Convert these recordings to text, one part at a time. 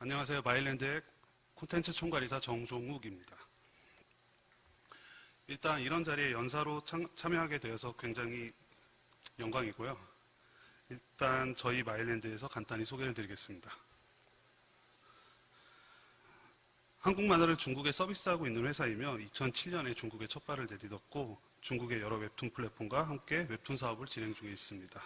안녕하세요. 마일랜드의 콘텐츠 총괄이사 정종욱입니다. 일단 이런 자리에 연사로 참여하게 되어서 굉장히 영광이고요. 일단 저희 마일랜드에서 간단히 소개를 드리겠습니다. 한국 만화를 중국에 서비스하고 있는 회사이며 2007년에 중국에 첫 발을 내딛었고 중국의 여러 웹툰 플랫폼과 함께 웹툰 사업을 진행 중에 있습니다.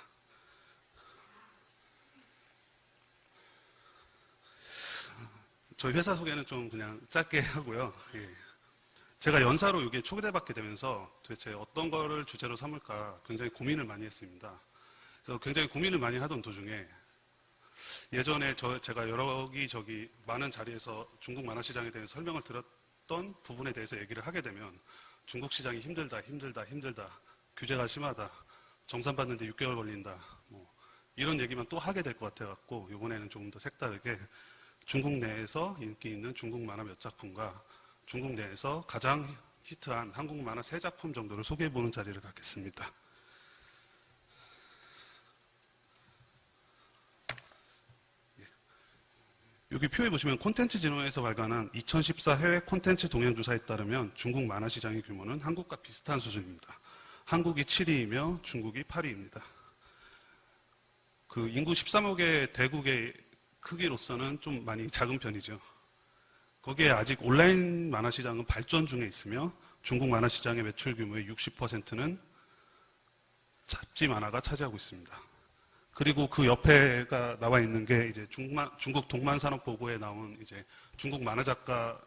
저희 회사 소개는 좀 그냥 짧게 하고요. 제가 연사로 이게 초대받게 되면서 도대체 어떤 거를 주제로 삼을까 굉장히 고민을 많이 했습니다. 그래서 굉장히 고민을 많이 하던 도중에 예전에 제가 여기저기 많은 자리에서 중국 만화 시장에 대해서 설명을 들었던 부분에 대해서 얘기를 하게 되면 중국 시장이 힘들다, 규제가 심하다, 정산 받는데 6개월 걸린다, 이런 얘기만 또 하게 될 것 같아갖고 이번에는 조금 더 색다르게 중국 내에서 인기 있는 중국 만화 몇 작품과 중국 내에서 가장 히트한 한국 만화 3작품 정도를 소개해보는 자리를 갖겠습니다. 여기 표에 보시면 콘텐츠 진흥원에서 발간한 2014 해외 콘텐츠 동향조사에 따르면 중국 만화 시장의 규모는 한국과 비슷한 수준입니다. 한국이 7위이며 중국이 8위입니다. 그 인구 13억의 대국의 크기로서는 좀 많이 작은 편이죠. 거기에 아직 온라인 만화 시장은 발전 중에 있으며 중국 만화 시장의 매출 규모의 60%는 잡지 만화가 차지하고 있습니다. 그리고 그 옆에가 나와 있는 게 이제 중국 동만산업보고에 나온 이제 중국 만화 작가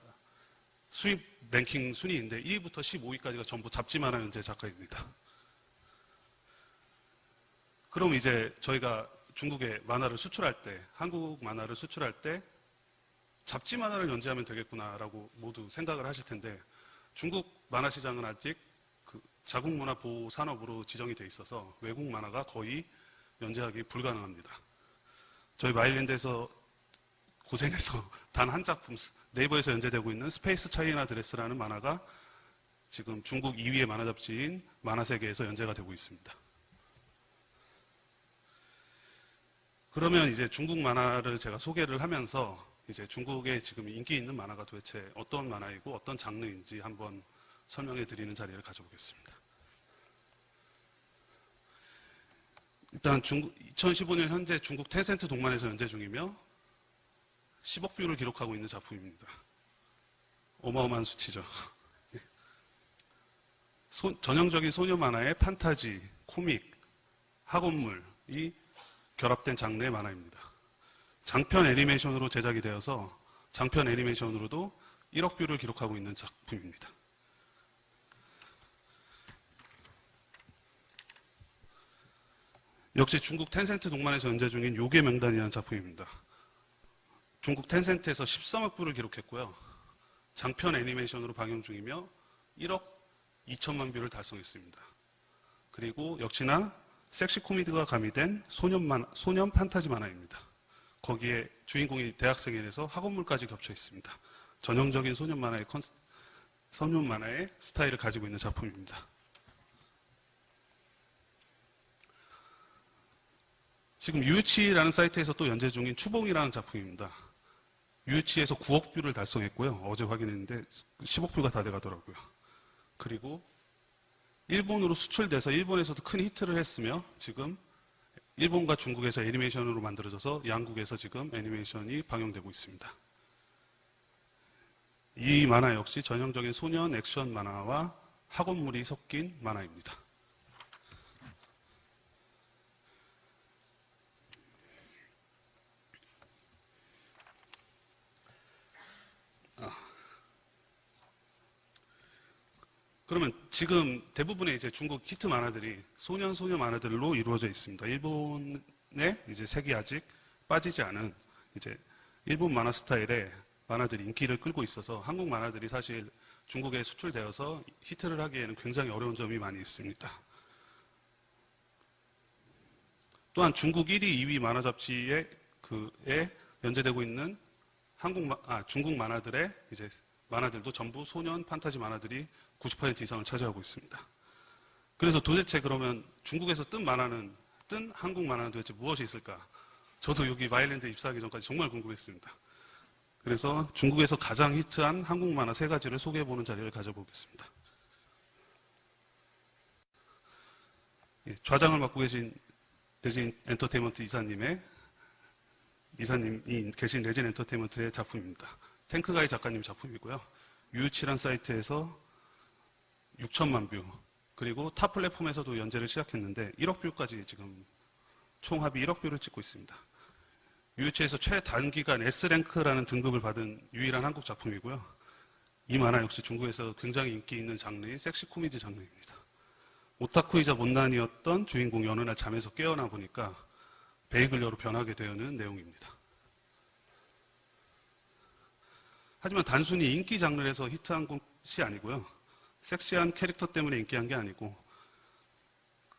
수입 랭킹 순위인데 1위부터 15위까지가 전부 잡지 만화 연재 작가입니다. 그럼 이제 저희가 중국에 만화를 수출할 때, 한국 만화를 수출할 때 잡지 만화를 연재하면 되겠구나라고 모두 생각을 하실 텐데 중국 만화 시장은 아직 그 자국문화 보호 산업으로 지정이 돼 있어서 외국 만화가 거의 연재하기 불가능합니다. 저희 마일랜드에서 고생해서 단 한 작품 네이버에서 연재되고 있는 스페이스 차이나 드레스라는 만화가 지금 중국 2위의 만화 잡지인 만화세계에서 연재가 되고 있습니다. 그러면 이제 중국 만화를 제가 소개를 하면서 이제 중국에 지금 인기 있는 만화가 도대체 어떤 만화이고 어떤 장르인지 한번 설명해 드리는 자리를 가져보겠습니다. 일단 2015년 현재 중국 텐센트 동만에서 연재 중이며 10억 뷰를 기록하고 있는 작품입니다. 어마어마한 수치죠. 전형적인 소녀 만화의 판타지, 코믹, 학원물이 결합된 장르의 만화입니다. 장편 애니메이션으로 제작이 되어서 장편 애니메이션으로도 1억 뷰를 기록하고 있는 작품입니다. 역시 중국 텐센트 동만에서 연재 중인 요괴 명단이라는 작품입니다. 중국 텐센트에서 13억 뷰를 기록했고요. 장편 애니메이션으로 방영 중이며 1억 2천만 뷰를 달성했습니다. 그리고 역시나 섹시 코미디가 가미된 소년 판타지 만화입니다. 거기에 주인공이 대학생이라서 학원물까지 겹쳐 있습니다. 전형적인 소년 만화의 스타일을 가지고 있는 작품입니다. 지금 유유치라는 사이트에서 또 연재 중인 추봉이라는 작품입니다. 유유치에서 9억 뷰를 달성했고요. 어제 확인했는데 10억 뷰가 다 돼가더라고요. 그리고 일본으로 수출돼서 일본에서도 큰 히트를 했으며 지금 일본과 중국에서 애니메이션으로 만들어져서 양국에서 지금 애니메이션이 방영되고 있습니다. 이 만화 역시 전형적인 소년 액션 만화와 학원물이 섞인 만화입니다. 그러면 지금 대부분의 이제 중국 히트 만화들이 소녀 만화들로 이루어져 있습니다. 일본의 이제 색이 아직 빠지지 않은 이제 일본 만화 스타일의 만화들이 인기를 끌고 있어서 한국 만화들이 사실 중국에 수출되어서 히트를 하기에는 굉장히 어려운 점이 많이 있습니다. 또한 중국 1위, 2위 만화 잡지에 연재되고 있는 중국 만화들의 이제 만화들도 전부 소년 판타지 만화들이 90% 이상을 차지하고 있습니다. 그래서 도대체 그러면 중국에서 뜬 한국 만화는 도대체 무엇이 있을까? 저도 여기 마일랜드 입사하기 전까지 정말 궁금했습니다. 그래서 중국에서 가장 히트한 한국 만화 3가지를 소개해보는 자리를 가져보겠습니다. 예, 좌장을 맡고 계신 레진 엔터테인먼트 이사님이 계신 레진 엔터테인먼트의 작품입니다. 탱크가이 작가님 작품이고요. 유유치란 사이트에서 6천만 뷰, 그리고 타 플랫폼에서도 연재를 시작했는데 1억 뷰까지 지금 총 합이 1억 뷰를 찍고 있습니다. 유유치에서 최단기간 S랭크라는 등급을 받은 유일한 한국 작품이고요. 이 만화 역시 중국에서 굉장히 인기 있는 장르인 섹시 코미디 장르입니다. 오타쿠이자 못난이었던 주인공이 어느 날 잠에서 깨어나 보니까 베이글녀로 변하게 되는 내용입니다. 하지만 단순히 인기 장르에서 히트한 것이 아니고요. 섹시한 캐릭터 때문에 인기한 게 아니고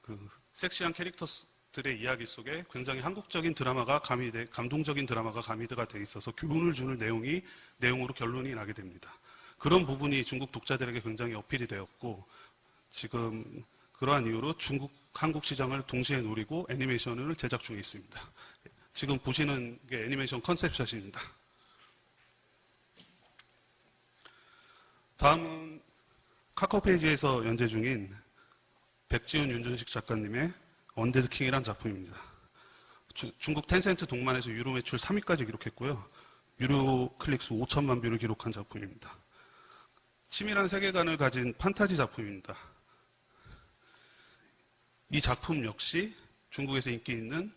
그 섹시한 캐릭터들의 이야기 속에 굉장히 한국적인 드라마가 감동적인 드라마가 가미가 돼 있어서 교훈을 주는 내용으로 결론이 나게 됩니다. 그런 부분이 중국 독자들에게 굉장히 어필이 되었고 지금 그러한 이유로 한국 시장을 동시에 노리고 애니메이션을 제작 중에 있습니다. 지금 보시는 게 애니메이션 컨셉샷입니다. 다음은 카카오페이지에서 연재 중인 백지훈 윤준식 작가님의 언데드 킹이라는 작품입니다. 중국 텐센트 동만에서 유료 매출 3위까지 기록했고요. 유료 클릭수 5천만 뷰를 기록한 작품입니다. 치밀한 세계관을 가진 판타지 작품입니다. 이 작품 역시 중국에서 인기 있는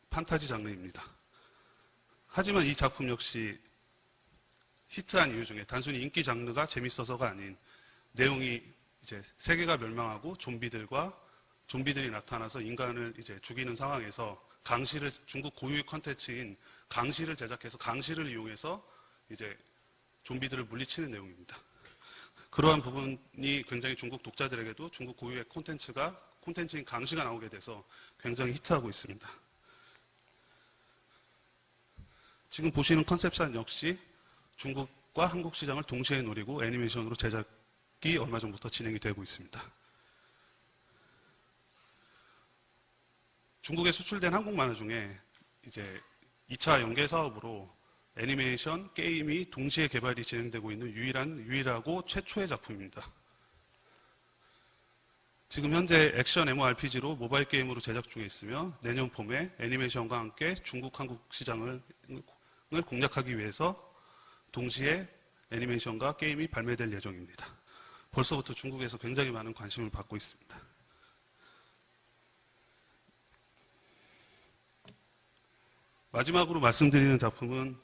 판타지 장르입니다. 하지만 이 작품 역시 히트한 이유 중에 단순히 인기 장르가 재밌어서가 아닌 내용이 이제 세계가 멸망하고 좀비들이 나타나서 인간을 이제 죽이는 상황에서 중국 고유의 컨텐츠인 강시를 제작해서 강시를 이용해서 이제 좀비들을 물리치는 내용입니다. 그러한 부분이 굉장히 중국 독자들에게도 중국 고유의 콘텐츠인 강시가 나오게 돼서 굉장히 히트하고 있습니다. 지금 보시는 컨셉샷 역시 중국과 한국 시장을 동시에 노리고 애니메이션으로 제작이 얼마 전부터 진행이 되고 있습니다. 중국에 수출된 한국 만화 중에 이제 2차 연계 사업으로 애니메이션, 게임이 동시에 개발이 진행되고 있는 유일하고 최초의 작품입니다. 지금 현재 액션 MMORPG로 모바일 게임으로 제작 중에 있으며 내년 봄에 애니메이션과 함께 중국, 한국 시장을 공략하기 위해서 동시에 애니메이션과 게임이 발매될 예정입니다. 벌써부터 중국에서 굉장히 많은 관심을 받고 있습니다. 마지막으로 말씀드리는 작품은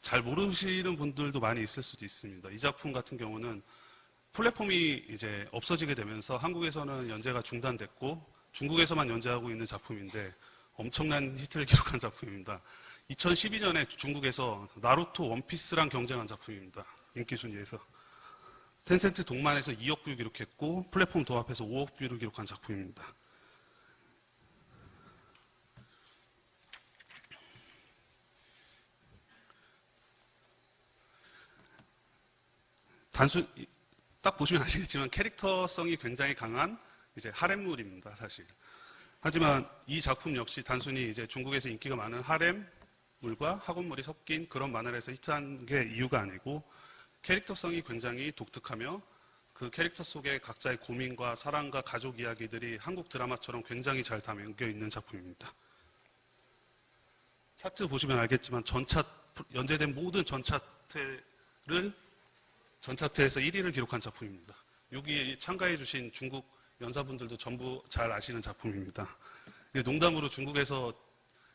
잘 모르시는 분들도 많이 있을 수도 있습니다. 이 작품 같은 경우는 플랫폼이 이제 없어지게 되면서 한국에서는 연재가 중단됐고 중국에서만 연재하고 있는 작품인데 엄청난 히트를 기록한 작품입니다. 2012년에 중국에서 나루토 원피스랑 경쟁한 작품입니다. 인기 순위에서. 텐센트 동만에서 2억 뷰 기록했고 플랫폼 도합해서 5억 뷰를 기록한 작품입니다. 딱 보시면 아시겠지만 캐릭터성이 굉장히 강한 이제 하렘물입니다, 사실. 하지만 이 작품 역시 단순히 이제 중국에서 인기가 많은 하렘물과 학원물이 섞인 그런 만화를 해서 히트한 게 이유가 아니고 캐릭터성이 굉장히 독특하며 그 캐릭터 속에 각자의 고민과 사랑과 가족 이야기들이 한국 드라마처럼 굉장히 잘 담겨 있는 작품입니다. 차트 보시면 알겠지만 연재된 모든 전 차트에서 1위를 기록한 작품입니다. 여기 참가해 주신 중국 연사분들도 전부 잘 아시는 작품입니다. 농담으로 중국에서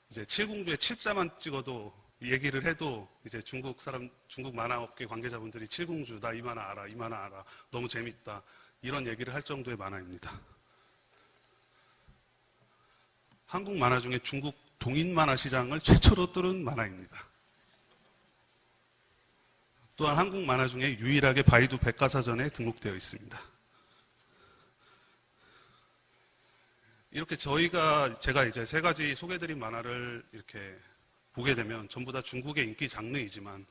이제 칠공주의 7자만 찍어도 얘기를 해도 이제 중국 만화업계 관계자분들이 칠공주 나 이 만화 알아 너무 재밌다 이런 얘기를 할 정도의 만화입니다. 한국 만화 중에 중국 동인 만화 시장을 최초로 뚫은 만화입니다. 또한 한국 만화 중에 유일하게 바이두 백과사전에 등록되어 있습니다. 이렇게 제가 이제 3가지 소개드린 만화를 이렇게 보게 되면 전부 다 중국의 인기 장르이지만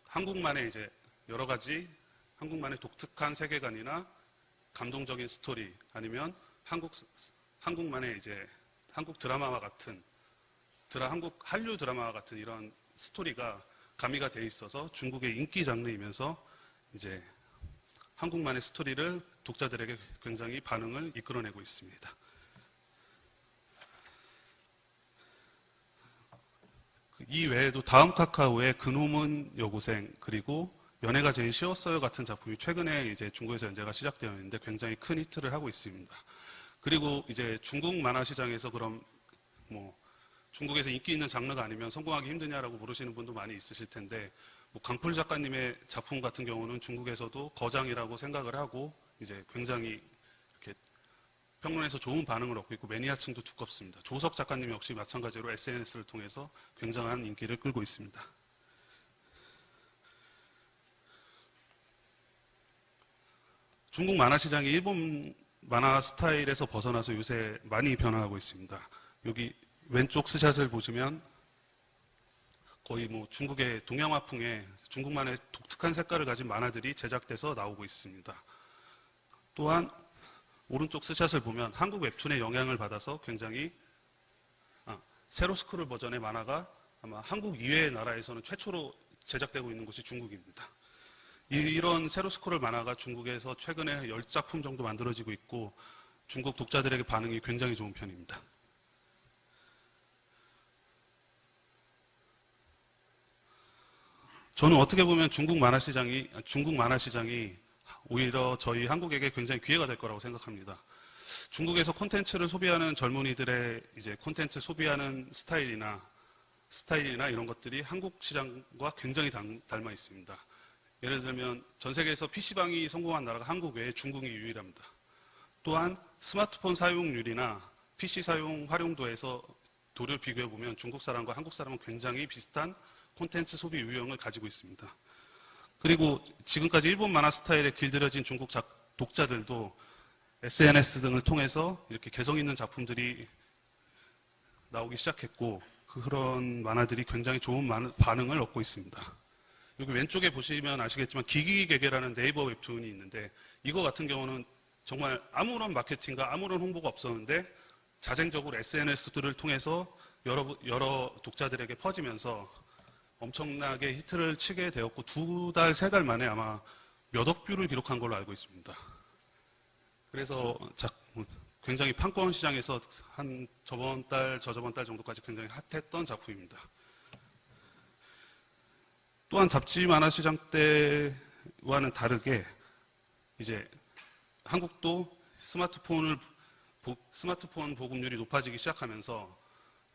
한국만의 이제 여러 가지 한국만의 독특한 세계관이나 감동적인 스토리 아니면 한국만의 이제 한국 드라마와 같은 한국 한류 드라마와 같은 이런 스토리가 가미가 돼 있어서 중국의 인기 장르이면서 이제 한국만의 스토리를 독자들에게 굉장히 반응을 이끌어내고 있습니다. 이 외에도 다음 카카오의 그놈은 여고생, 그리고 연애가 제일 쉬웠어요 같은 작품이 최근에 이제 중국에서 연재가 시작되어 있는데 굉장히 큰 히트를 하고 있습니다. 그리고 이제 중국 만화 시장에서 그럼 뭐 중국에서 인기 있는 장르가 아니면 성공하기 힘드냐라고 물으시는 분도 많이 있으실 텐데, 뭐 강풀 작가님의 작품 같은 경우는 중국에서도 거장이라고 생각을 하고 이제 굉장히 이렇게 평론에서 좋은 반응을 얻고 있고 매니아층도 두껍습니다. 조석 작가님 역시 마찬가지로 SNS를 통해서 굉장한 인기를 끌고 있습니다. 중국 만화 시장이 일본 만화 스타일에서 벗어나서 요새 많이 변화하고 있습니다. 여기 왼쪽 스샷을 보시면 거의 뭐 중국의 동양화풍의 중국만의 독특한 색깔을 가진 만화들이 제작돼서 나오고 있습니다. 또한 오른쪽 스샷을 보면 한국 웹툰의 영향을 받아서 굉장히 세로스크롤 버전의 만화가 아마 한국 이외의 나라에서는 최초로 제작되고 있는 곳이 중국입니다. 이런 세로스크롤 만화가 중국에서 최근에 10작품 정도 만들어지고 있고 중국 독자들에게 반응이 굉장히 좋은 편입니다. 저는 어떻게 보면 중국 만화 시장이 오히려 저희 한국에게 굉장히 기회가 될 거라고 생각합니다. 중국에서 콘텐츠를 소비하는 젊은이들의 이제 콘텐츠 소비하는 스타일이나 이런 것들이 한국 시장과 굉장히 닮아 있습니다. 예를 들면 전 세계에서 PC방이 성공한 나라가 한국 외에 중국이 유일합니다. 또한 스마트폰 사용률이나 PC 사용 활용도에서 도를 비교해 보면 중국 사람과 한국 사람은 굉장히 비슷한 콘텐츠 소비 유형을 가지고 있습니다. 그리고 지금까지 일본 만화 스타일에 길들여진 중국 독자들도 SNS 등을 통해서 이렇게 개성 있는 작품들이 나오기 시작했고 그런 만화들이 굉장히 좋은 반응을 얻고 있습니다. 여기 왼쪽에 보시면 아시겠지만 기기개개라는 네이버 웹툰이 있는데 이거 같은 경우는 정말 아무런 마케팅과 아무런 홍보가 없었는데 자생적으로 SNS들을 통해서 여러 독자들에게 퍼지면서 엄청나게 히트를 치게 되었고 2달, 3달 만에 아마 몇억 뷰를 기록한 걸로 알고 있습니다. 그래서 굉장히 판권 시장에서 한 저번 달, 저저번 달 정도까지 굉장히 핫했던 작품입니다. 또한 잡지 만화 시장 때와는 다르게 이제 한국도 스마트폰 보급률이 높아지기 시작하면서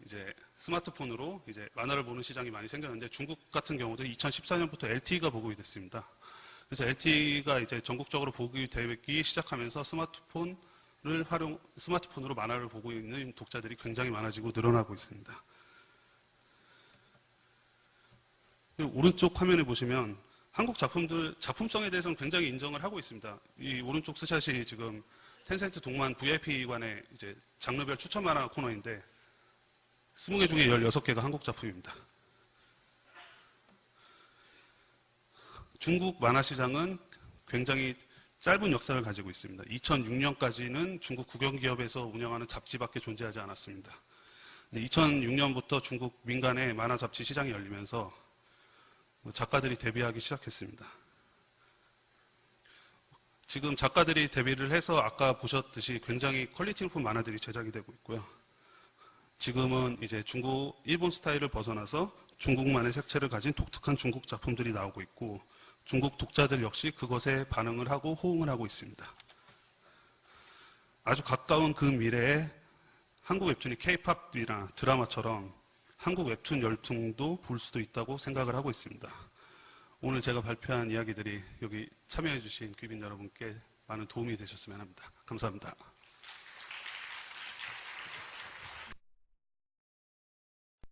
이제 스마트폰으로 이제 만화를 보는 시장이 많이 생겼는데 중국 같은 경우도 2014년부터 LTE가 보급이 됐습니다. 그래서 LTE가 이제 전국적으로 보급이 되기 시작하면서 스마트폰으로 만화를 보고 있는 독자들이 굉장히 많아지고 늘어나고 있습니다. 오른쪽 화면에 보시면 한국 작품들 작품성에 대해서는 굉장히 인정을 하고 있습니다. 이 오른쪽 스샷이 지금 텐센트 동만 VIP관의 이제 장르별 추천 만화 코너인데 20개 중에 16개가 한국 작품입니다. 중국 만화 시장은 굉장히 짧은 역사를 가지고 있습니다. 2006년까지는 중국 국영기업에서 운영하는 잡지밖에 존재하지 않았습니다. 2006년부터 중국 민간의 만화 잡지 시장이 열리면서 작가들이 데뷔하기 시작했습니다. 지금 작가들이 데뷔를 해서 아까 보셨듯이 굉장히 퀄리티 높은 만화들이 제작이 되고 있고요. 지금은 이제 일본 스타일을 벗어나서 중국만의 색채를 가진 독특한 중국 작품들이 나오고 있고 중국 독자들 역시 그것에 반응을 하고 호응을 하고 있습니다. 아주 가까운 그 미래에 한국 웹툰이 K-팝이나 드라마처럼 한국 웹툰 열풍도 불 수도 있다고 생각을 하고 있습니다. 오늘 제가 발표한 이야기들이 여기 참여해 주신 귀빈 여러분께 많은 도움이 되셨으면 합니다. 감사합니다.